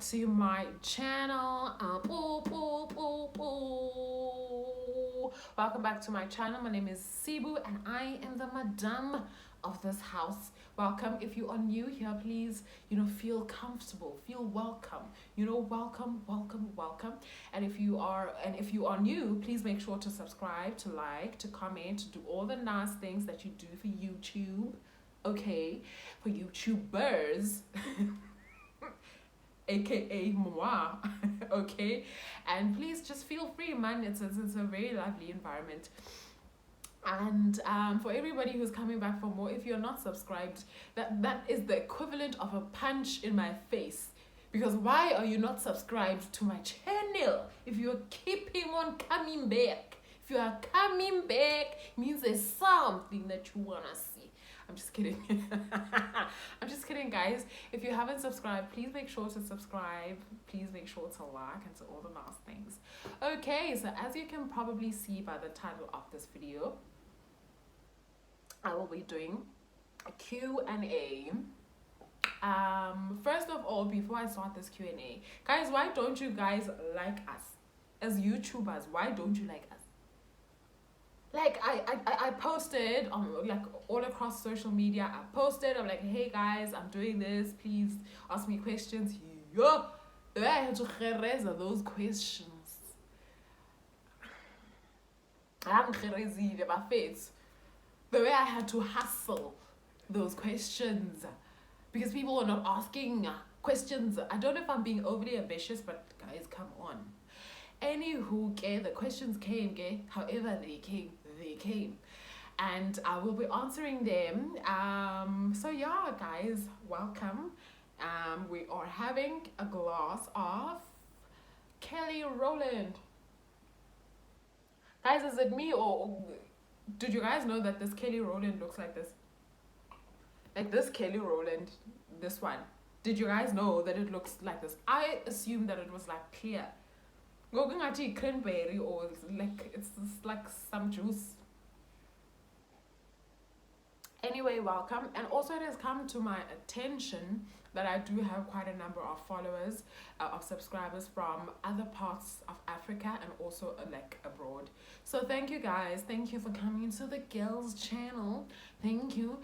to my channel. Welcome back to my channel. My name is Sibu and I am the madam of this house. Welcome. If you are new here, please, feel comfortable, feel welcome. Welcome. And if you are new, please make sure to subscribe, to like, to comment, to do all the nice things that you do for YouTube. Okay, for YouTubers. aka moi. Okay, and please just feel free, man. It's a very lovely environment. And for everybody who's coming back for more, if you're not subscribed, that is the equivalent of a punch in my face, because why are you not subscribed to my channel? If you're keeping on coming back, if you are coming back, means there's something that you want to see. I'm just kidding. I'm just kidding, guys. If you haven't subscribed, please make sure to subscribe. Please make sure to like and to all the nice things. Okay, so as you can probably see by the title of this video, I will be doing a Q&A. First of all, before I start this Q&A, guys, why don't you guys like us as YouTubers? Why don't you like us? Like I posted like all across social media. I posted, I'm like, hey guys, I'm doing this, please ask me questions. Yo, the way I had to raise those questions, the way I had to hustle those questions, because people were not asking questions. I don't know if I'm being overly ambitious, but guys, come on. Anywho, the questions came, however they came. And I will be answering them. So yeah, guys, welcome. We are having a glass of Kelly Rowland. Guys, is it me, or did you guys know that this Kelly Rowland looks like this? Like this Kelly Rowland, this one. Did you guys know that it looks like this? I assumed that it was like clear. Going at cranberry, or like it's like some juice. Anyway, welcome. And also it has come to my attention that I do have quite a number of followers, of subscribers from other parts of Africa and also like abroad. So thank you guys. Thank you for coming to the girls channel. Thank you.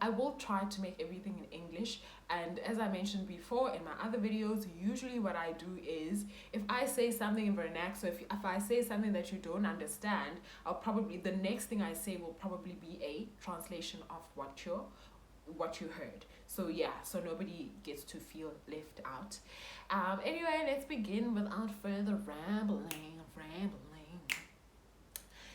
I will try to make everything in English, and as I mentioned before in my other videos, usually what I do is, if I say something in vernacular, so if I say something that you don't understand, the next thing I say will probably be a translation of what you heard. So yeah, so nobody gets to feel left out. Anyway, let's begin without further rambling.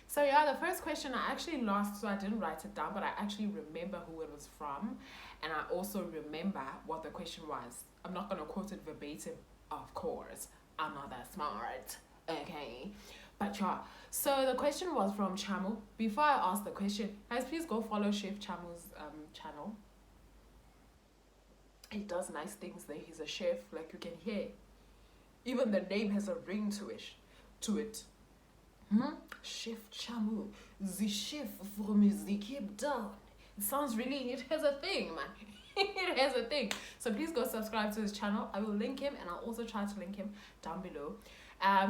So yeah, the first question I actually lost, so I didn't write it down, but I actually remember who it was from, and I also remember what the question was. I'm not going to quote it verbatim, of course. I'm not that smart, okay? But yeah, so the question was from Chamu. Before I ask the question, guys, please go follow Chef Chamu's channel. He does nice things there. He's a chef, like you can hear. Even the name has a ring to it. Chef Chamu, the chef from the Cape Town. It has a thing, man. It has a thing. So please go subscribe to his channel. I will link him, and I'll also try to link him down below.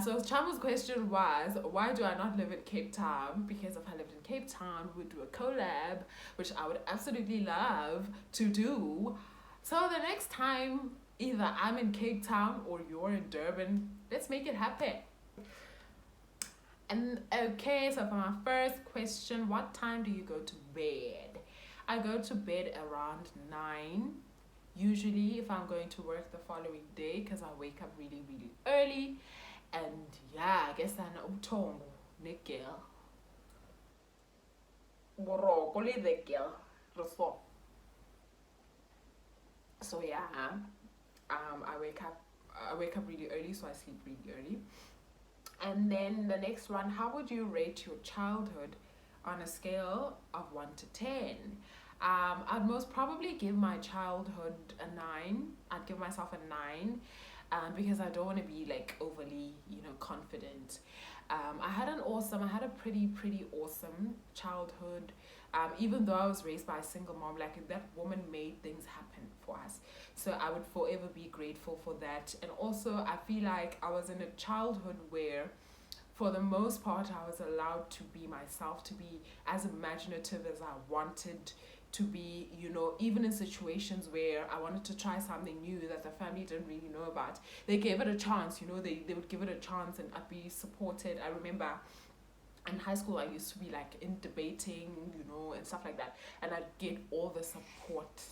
So Chamu's question was, why do I not live in Cape Town? Because if I lived in Cape Town, we would do a collab, which I would absolutely love to do. So the next time, either I'm in Cape Town or you're in Durban, let's make it happen. And okay, so for my first question, what time do you go to bed? I go to bed around 9. Usually if I'm going to work the following day, because I wake up really, really early. And yeah, I guess I'm utongo, girl. So yeah, I wake up really early, so I sleep really early. And then the next one, how would you rate your childhood on a scale of 1 to 10? I'd most probably give my childhood a 9. I'd give myself a 9, because I don't want to be like overly, confident. I had a pretty awesome childhood. Even though I was raised by a single mom, like that woman made things happen for us. So I would forever be grateful for that. And also, I feel like I was in a childhood where, for the most part, I was allowed to be myself, to be as imaginative as I wanted to be, even in situations where I wanted to try something new that the family didn't really know about. They gave it a chance, they would give it a chance and I'd be supported. I remember in high school I used to be like in debating, and stuff like that, and I'd get all the support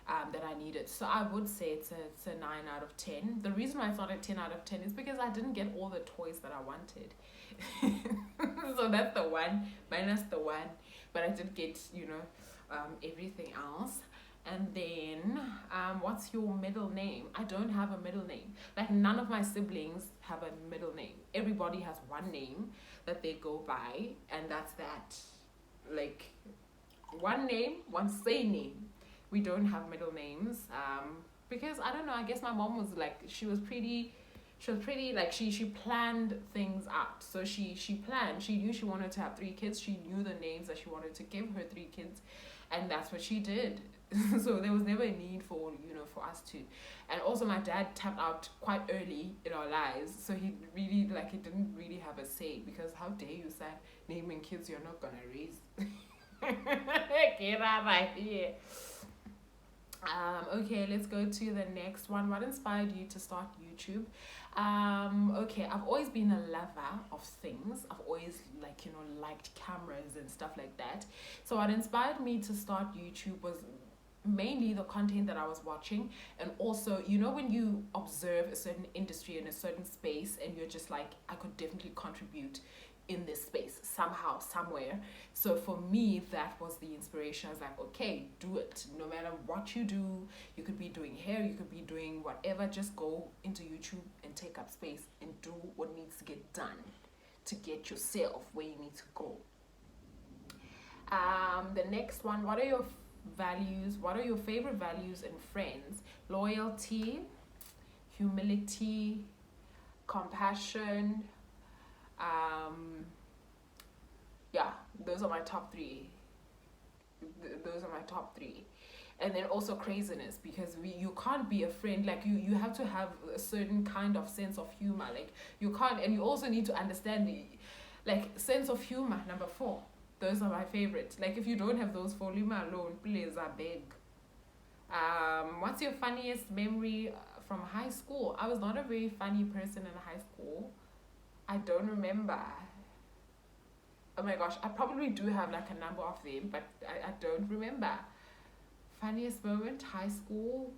that I needed. So I would say it's a 9 out of 10. The reason why it's not a 10 out of 10 is because I didn't get all the toys that I wanted. So that's the one, minus the one. But I did get, everything else. And then, what's your middle name? I don't have a middle name. Like, none of my siblings have a middle name. Everybody has one name that they go by, and that's that. Like, one name, one surname. We don't have middle names. Because, I don't know, I guess my mom was like, she was pretty like, she planned things out. So she planned, she knew she wanted to have 3 kids. She knew the names that she wanted to give her 3 kids. And that's what she did. So there was never a need for us to. And also my dad tapped out quite early in our lives, so he didn't really have a say, because how dare you start naming kids you're not gonna raise. Get out of here. Okay, let's go to the next one. What inspired you to start YouTube? Okay, I've always been a lover of things. I've always liked cameras and stuff like that. So what inspired me to start YouTube was mainly the content that I was watching, and also when you observe a certain industry in a certain space and you're just like, I could definitely contribute in this space somehow, somewhere. So for me, that was the inspiration. I was like, okay, do it. No matter what you do, you could be doing hair, you could be doing whatever, just go into YouTube and take up space and do what needs to get done to get yourself where you need to go. The next one, what are your values? What are your favorite values in friends? Loyalty, humility, compassion. Yeah, those are my top 3. Those are my top 3. And then also craziness, because you can't be a friend, like you have to have a certain kind of sense of humor. Like you can't, and you also need to understand the sense of humor. Number 4. Those are my favorites. Like, if you don't have those 4, leave me alone, please, I beg. What's your funniest memory from high school? I was not a very funny person in high school. I don't remember. Oh my gosh, I probably do have like a number of them, but I don't remember. Funniest moment, high school.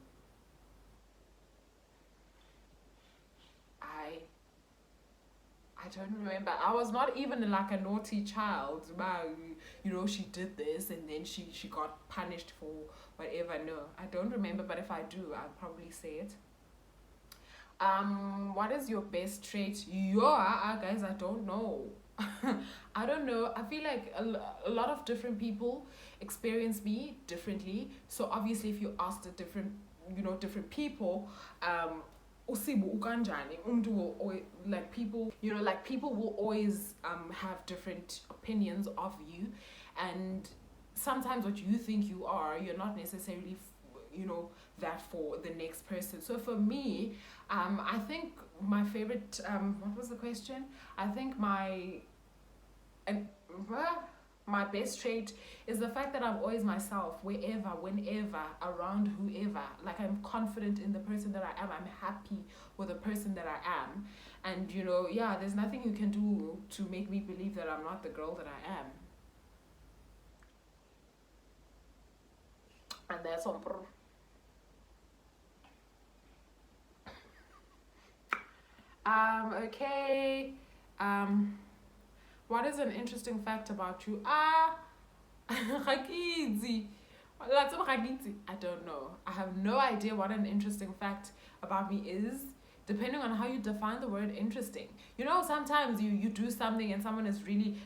I don't remember. I was not even like a naughty child. She did this and then she got punished for whatever. No, I don't remember, but if I do, I'll probably say it. What is your best trait? Guys, I don't know. I don't know. I feel like a lot of different people experience me differently. So obviously, if you ask the different people, usibu ukanjani, will always, people will always have different opinions of you, and sometimes what you think you are, you're not necessarily that for the next person. So for me, I think my favorite, what was the question? I think my best trait is the fact that I'm always myself, wherever, whenever, around whoever. Like, I'm confident in the person that I am. I'm happy with the person that I am. And, there's nothing you can do to make me believe that I'm not the girl that I am. And that's on. Okay. What is an interesting fact about you? Rakidzi. I don't know. I have no idea what an interesting fact about me is, depending on how you define the word interesting. Sometimes you do something and someone is really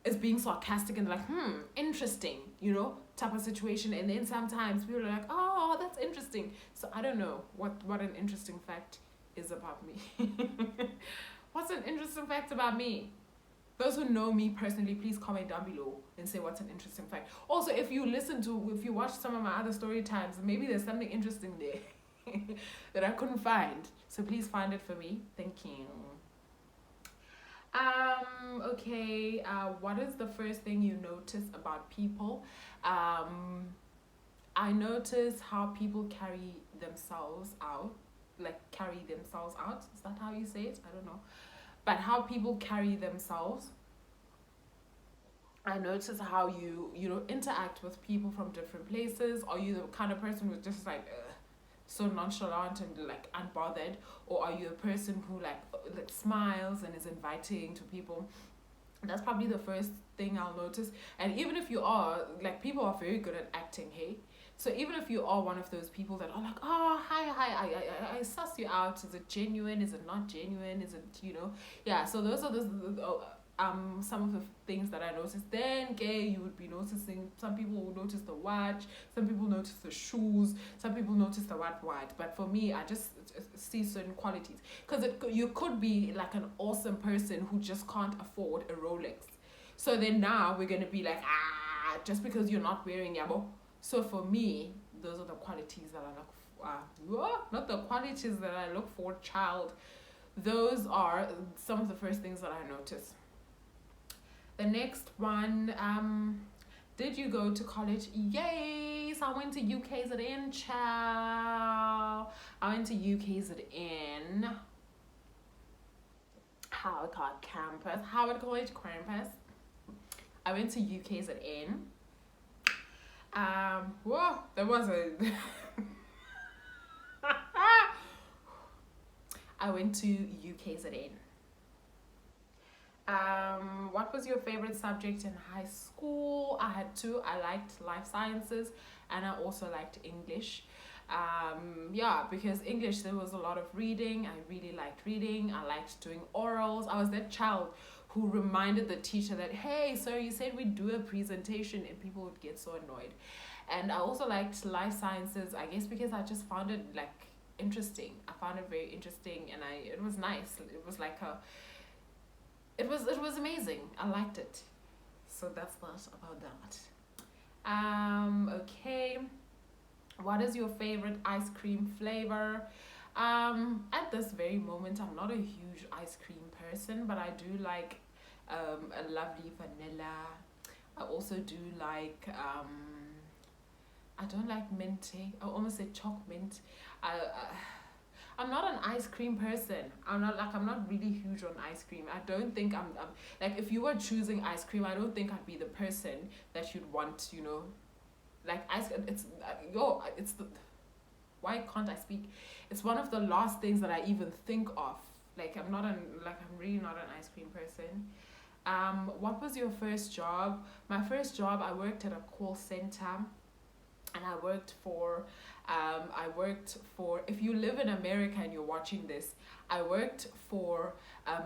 is being sarcastic and like, interesting, type of situation. And then sometimes people are like, oh, that's interesting. So I don't know what an interesting fact is about me. What's an interesting fact about me? Those who know me personally, please comment down below and say what's an interesting fact. Also, if you watch some of my other story times, maybe there's something interesting there that I couldn't find. So please find it for me. Thank you. Okay. What is the first thing you notice about people? I notice how people carry themselves out. Like, carry themselves out. Is that how you say it? I don't know. But how people carry themselves. I notice how you interact with people from different places. Are you the kind of person who's just like so nonchalant and like unbothered, or are you a person who like smiles and is inviting to people? That's probably the first thing I'll notice. And even if you are like, people are very good at acting, hey. So even if you are one of those people that are like, oh, hi, I suss you out. Is it genuine? Is it not genuine? Is it, yeah. So those are some of the things that I noticed. Then, you would be noticing. Some people will notice the watch. Some people notice the shoes. Some people notice the what. But for me, I just see certain qualities. Because you could be like an awesome person who just can't afford a Rolex. So then now we're gonna be like, just because you're not wearing yabo. So for me, those are the qualities that I look not the qualities that I look for, child. Those are some of the first things that I notice. The next one, did you go to college? Yes, I went to UKZN, chow. I went to UKZN. Howard College campus. I went to UKZN. There was a I went to UKZN. What was your favorite subject in high school? I had two. I liked life sciences and I also liked English. Because English, there was a lot of reading. I really liked reading. I liked doing orals. I was that child who reminded the teacher that, hey, sir, you said we'd do a presentation, and people would get so annoyed. And I also liked life sciences, I guess because I just found it like interesting. I found it very interesting, and it was nice. It was like it was amazing. I liked it. So that's that about that. Okay. What is your favorite ice cream flavor? At this very moment, I'm not a huge ice cream person, but I do like a lovely vanilla. I also do like I don't like mint. I almost said choc mint. I'm not an ice cream person. I'm not really huge on ice cream. I don't think I'm like, if you were choosing ice cream, I don't think I'd be the person that you'd want, like ice. It's the, why can't I speak? It's one of the last things that I even think of. Like, I'm really not an ice cream person. What was your first job? My first job, I worked at a call center, and I worked for, if you live in America and you're watching this, I worked for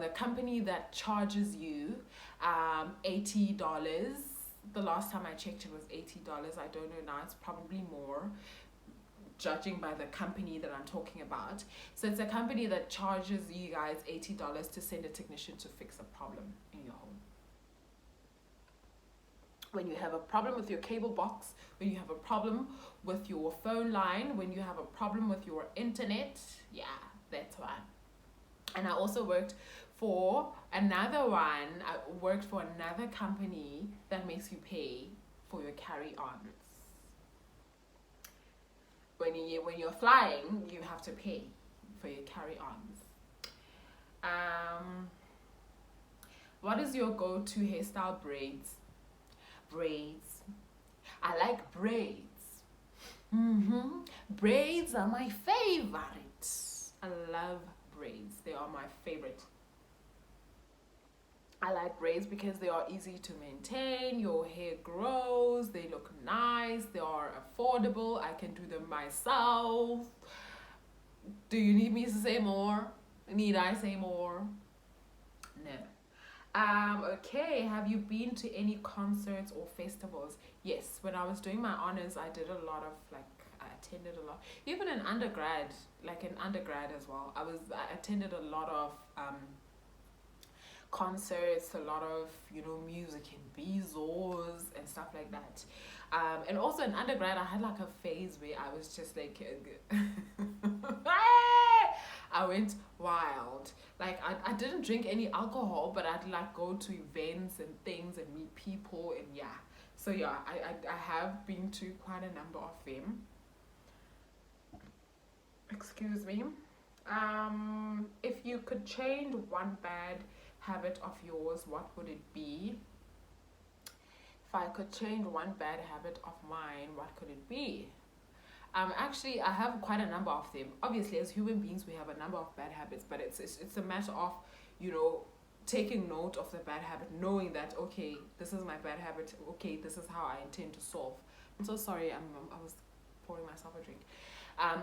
the company that charges you $80. The last time I checked, it was $80. I don't know now, it's probably more, judging by the company that I'm talking about. So it's a company that charges you guys $80 to send a technician to fix a problem in your home. When you have a problem with your cable box, when you have a problem with your phone line, when you have a problem with your internet, yeah, that's why. And I also worked for another one. I worked for another company that makes you pay for your carry-ons. When you're flying, you have to pay for your carry-ons. What is your go-to hairstyle? Braids. I like braids. Braids are my favorite. I love braids. They are my favorite. I like braids because they are easy to maintain. Your hair grows. They look nice. They are affordable. I can do them myself. Do you need me to say more? Need I say more? No. Okay, have you been to any concerts or festivals? Yes, when I was doing my honors, I did a lot of I attended a lot. Even in undergrad, as well. I attended a lot of concerts, a lot of, music in Bezos and stuff like that. And also in undergrad, I had like a phase where I was just like, I went wild. Like I didn't drink any alcohol, but I'd like go to events and things and meet people and yeah. So yeah, I have been to quite a number of them. Excuse me. If you could change one bad habit of yours, what would it be? If I could change one bad habit of mine, what could it be? Actually, I have quite a number of them. Obviously, as human beings, we have a number of bad habits, but it's a matter of, you know, taking note of the bad habit, knowing that okay, this is my bad habit. Okay, this is how I intend to solve. I'm so sorry. I was pouring myself a drink.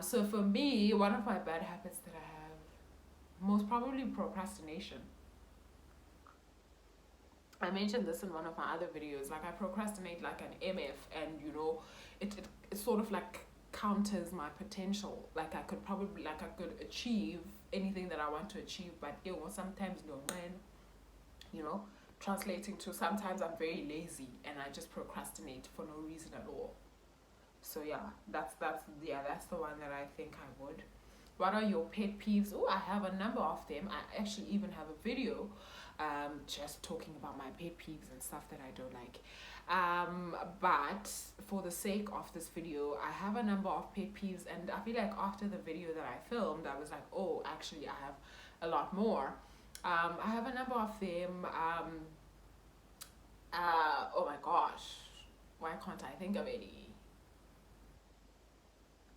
So for me, one of my bad habits that I have, most probably procrastination. I mentioned this in one of my other videos. Like I procrastinate like an MF, and it sort of like counters my potential. Like I could achieve anything that I want to achieve, but sometimes no man, you know, translating to sometimes I'm very lazy and I just procrastinate for no reason at all. So yeah, that's the one that I think I would. What are your pet peeves? Oh, I have a number of them. I actually even have a video just talking about my pet peeves and stuff that I don't like. But for the sake of this video, I have a number of pet peeves, and I feel like after the video that I filmed, I was like, oh, actually, I have a lot more. I have a number of them. Oh my gosh, why can't I think of any?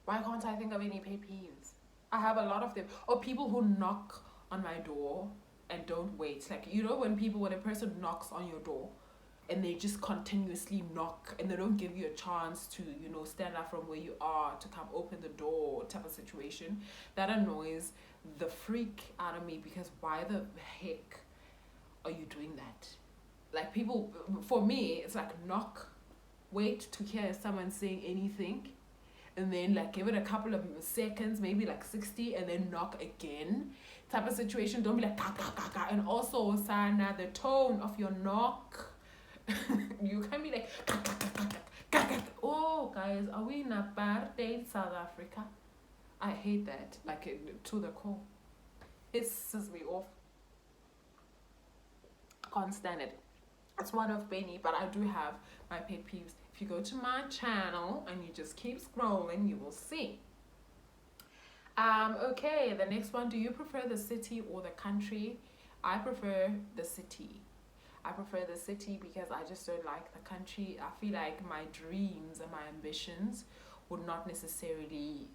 Why can't I think of any pet peeves? I have a lot of them. Or people who knock on my door and don't wait. Like, when a person knocks on your door and they just continuously knock and they don't give you a chance to, stand up from where you are to come open the door type of situation, that annoys the freak out of me, because why the heck are you doing that? Like, people, for me, it's like knock, wait to hear someone saying anything, and then like give it a couple of seconds, maybe like 60, and then knock again type of situation. Don't be like ka, ka, ka, ka. And also, Sana, the tone of your knock, you can't be like ka, ka, ka, ka, ka, ka. Oh guys, are we in apartheid South Africa? I hate that, like to the core. It pisses me off. Can't stand it. It's one of many, but I do have my pet peeves. If you go to my channel and you just keep scrolling, you will see. Okay, the next one. Do you prefer the city or the country? I prefer the city. I prefer the city because I just don't like the country. I feel like my dreams and my ambitions would not necessarily,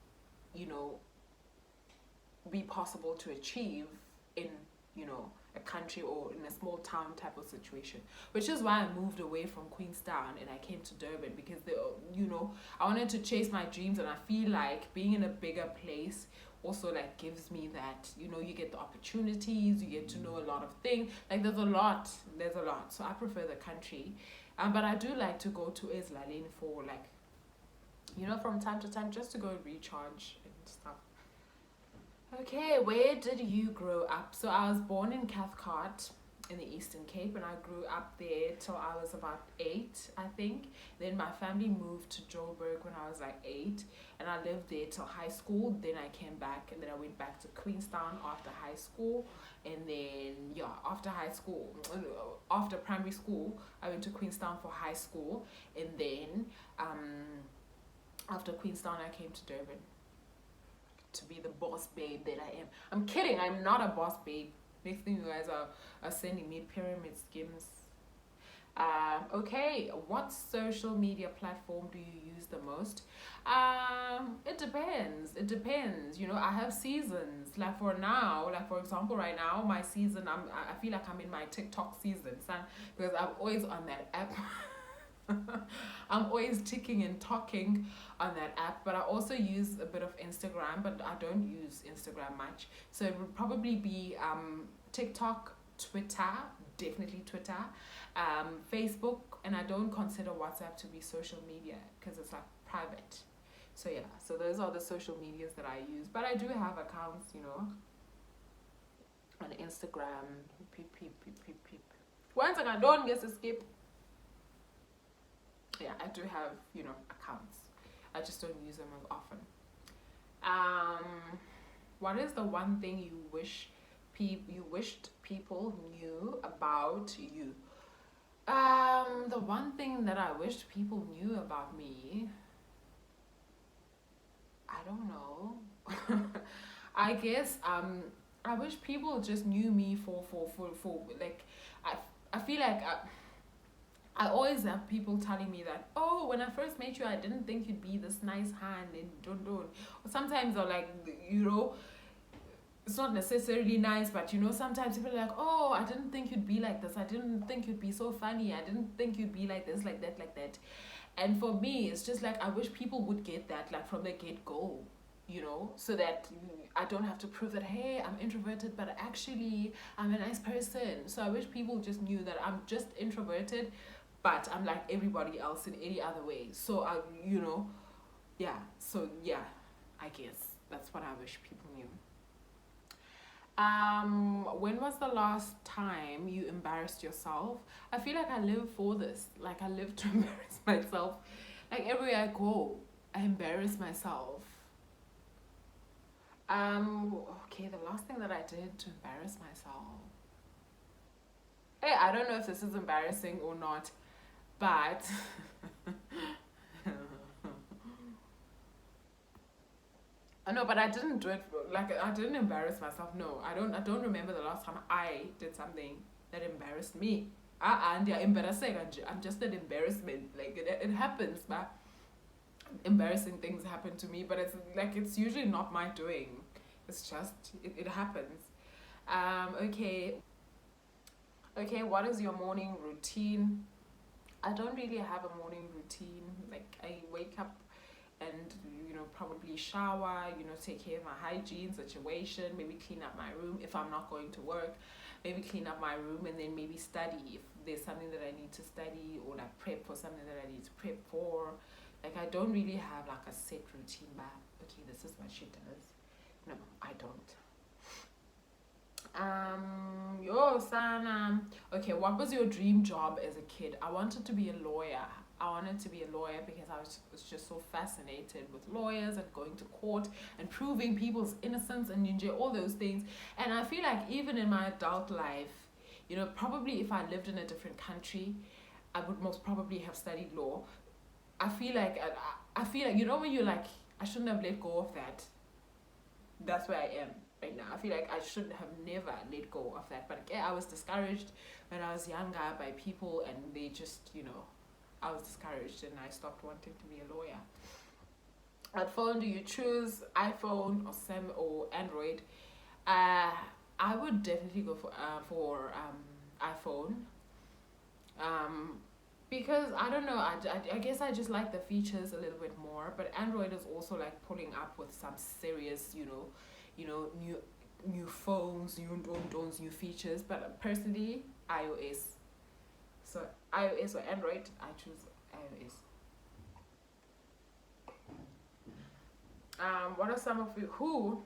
be possible to achieve in, a country or in a small town type of situation, which is why I moved away from Queenstown and I came to Durban, because I wanted to chase my dreams, and I feel like being in a bigger place also like gives me that, you get the opportunities, you get to know a lot of things. Like there's a lot, so I prefer the country. But I do like to go to Ezilaleni for like, from time to time, just to go recharge and stuff. Okay, where did you grow up? So I was born in Cathcart in the Eastern Cape, and I grew up there till I was about 8, I think. Then my family moved to Joburg when I was like 8, and I lived there till high school. Then I came back, and then I went back to Queenstown after high school, and then after primary school, I went to Queenstown for high school, and then after Queenstown, I came to Durban to be the boss babe that I am. I'm kidding, I'm not a boss babe. Next thing you guys are sending me pyramid schemes. Okay, what social media platform do you use the most? It depends. I have seasons. Like for now, like for example, right now, my season, I feel like I'm in my TikTok season, son, because I'm always on that app. I'm always ticking and talking on that app, but I also use a bit of Instagram, but I don't use Instagram much. So it would probably be TikTok, Twitter, definitely Twitter, Facebook, and I don't consider WhatsApp to be social media because it's like private. So yeah, so those are the social medias that I use, but I do have accounts, on Instagram. Peep, peep, peep, peep, peep. Once again, don't get to skip. Yeah, I do have, accounts. I just don't use them as often. What is the one thing you wished people knew about you? The one thing that I wished people knew about me, I don't know. I guess I wish people just knew me for like I feel like I always have people telling me that, oh, when I first met you, I didn't think you'd be this nice hand and don't. Or sometimes they're like, it's not necessarily nice, but sometimes people are like, oh, I didn't think you'd be like this. I didn't think you'd be so funny. I didn't think you'd be like this, like that, like that. And for me, it's just like, I wish people would get that, like from the get-go, so that I don't have to prove that, hey, I'm introverted, but actually I'm a nice person. So I wish people just knew that I'm just introverted, but I'm like everybody else in any other way. So yeah. So yeah, I guess that's what I wish people knew. When was the last time you embarrassed yourself? I feel like I live for this. Like, I live to embarrass myself. Like, everywhere I go, I embarrass myself. Okay, the last thing that I did to embarrass myself. Hey, I don't know if this is embarrassing or not, but no, but I didn't do it. Like, I didn't embarrass myself. No, I don't remember the last time I did something that embarrassed me. And yeah, embarrassing. I'm just an embarrassment. Like, it happens, but embarrassing things happen to me. But it's usually not my doing. It's just it happens. Okay. Okay, what is your morning routine? I don't really have a morning routine. Like, I wake up and probably shower, take care of my hygiene situation, maybe clean up my room if I'm not going to work, maybe clean up my room, and then maybe study if there's something that I need to study, or like prep for something that I need to prep for. Like, I don't really have like a set routine, but okay, this is what she does. No, I don't. Yo, Sana. Okay, what was your dream job as a kid? I wanted to be a lawyer. I wanted to be a lawyer because I was just so fascinated with lawyers and going to court and proving people's innocence and all those things. And I feel like even in my adult life, probably if I lived in a different country, I would most probably have studied law. I feel like when you're like, I shouldn't have let go of that. That's where I am right now. I feel like I should have never let go of that. But yeah, I was discouraged when I was younger by people, and they just, I was discouraged and I stopped wanting to be a lawyer. What phone do you choose? iPhone or Android? I would definitely go for iPhone. Because I don't know, I guess I just like the features a little bit more. But Android is also like pulling up with some serious, new phones, new features. But personally, iOS. So iOS or Android, I choose iOS. What are some of you? Who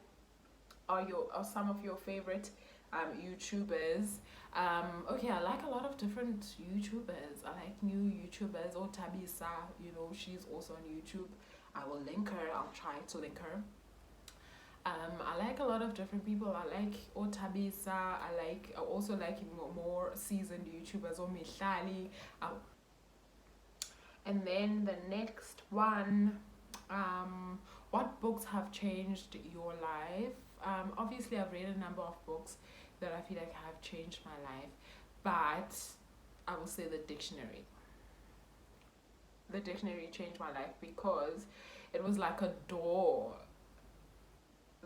are some of your favorite YouTubers? Okay, I like a lot of different YouTubers. I like new YouTubers. Or Tabisa, she's also on YouTube. I will link her. I'll try to link her. I like a lot of different people. I like Otabisa. I also like more seasoned YouTubers, or Mihlali. And then the next one, what books have changed your life? Obviously, I've read a number of books that I feel like have changed my life, but I will say the dictionary. The dictionary changed my life because it was like a door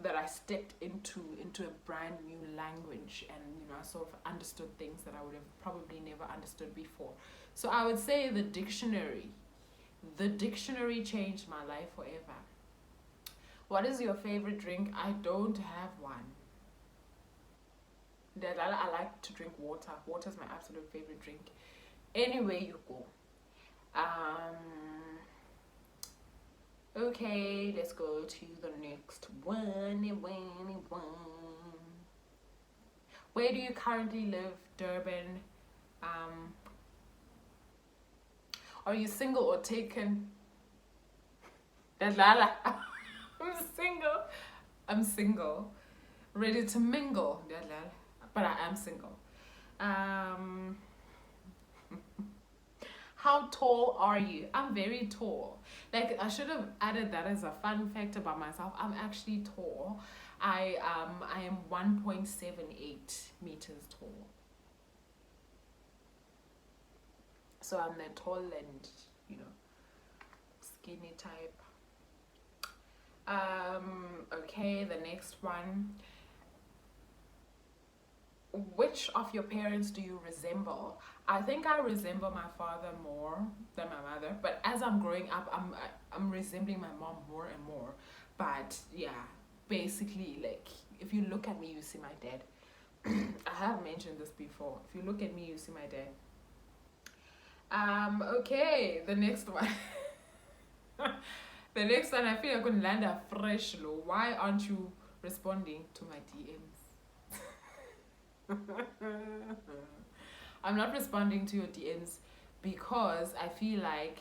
that I stepped into a brand new language, and I sort of understood things that I would have probably never understood before. So I would say the dictionary changed my life forever. What is your favorite drink? I don't have one. That I like to drink water. Water is my absolute favorite drink. Anywhere you go. Okay, let's go to the next one. Where do you currently live? Durban. Are you single or taken? Dadlala. I'm single. I'm single. Ready to mingle. Dadlala. But I am single. How tall are you? I'm very tall. Like, I should have added that as a fun fact about myself. I'm actually tall. I am 1.78 meters tall. So I'm the tall and, you know, skinny type. Okay, the next one. Which of your parents do you resemble? I think I resemble my father more than my mother, but as I'm growing up, I'm resembling my mom more and more. But yeah, basically, like, if you look at me, you see my dad. I have mentioned this before. If you look at me, you see my dad. Okay, the next one. The next one, I feel I could land a fresh low. Why aren't you responding to my DMs? I'm not responding to your DMs because I feel like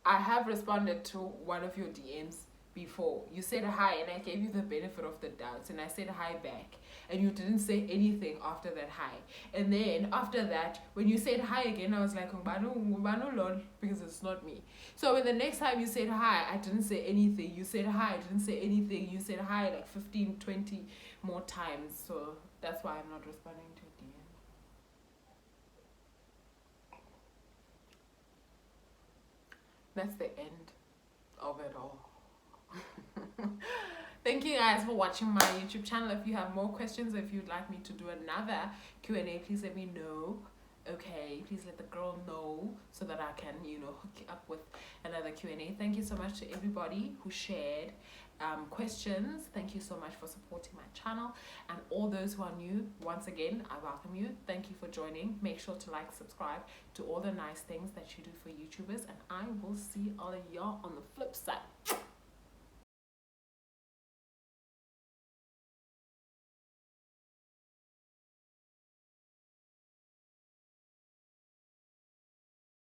I have responded to one of your DMs before. You said hi and I gave you the benefit of the doubt and I said hi back and you didn't say anything after that hi. And then after that, when you said hi again, I was like, lol, because it's not me. So when the next time you said hi, I didn't say anything. You said hi, I didn't say anything. You said hi like 15, 20 more times. So that's why I'm not responding to DM. That's the end of it all. Thank you guys for watching my YouTube channel. If you have more questions or if you'd like me to do another Q&A, please let me know. Okay, please let the girl know so that I can, you know, hook you up with another Q&A. Thank you so much to everybody who shared questions. Thank you so much for supporting my channel, and all those who are new, once again, I welcome you. Thank you for joining. Make sure to like, subscribe, to all the nice things that you do for YouTubers, and I will see all of y'all on the flip side.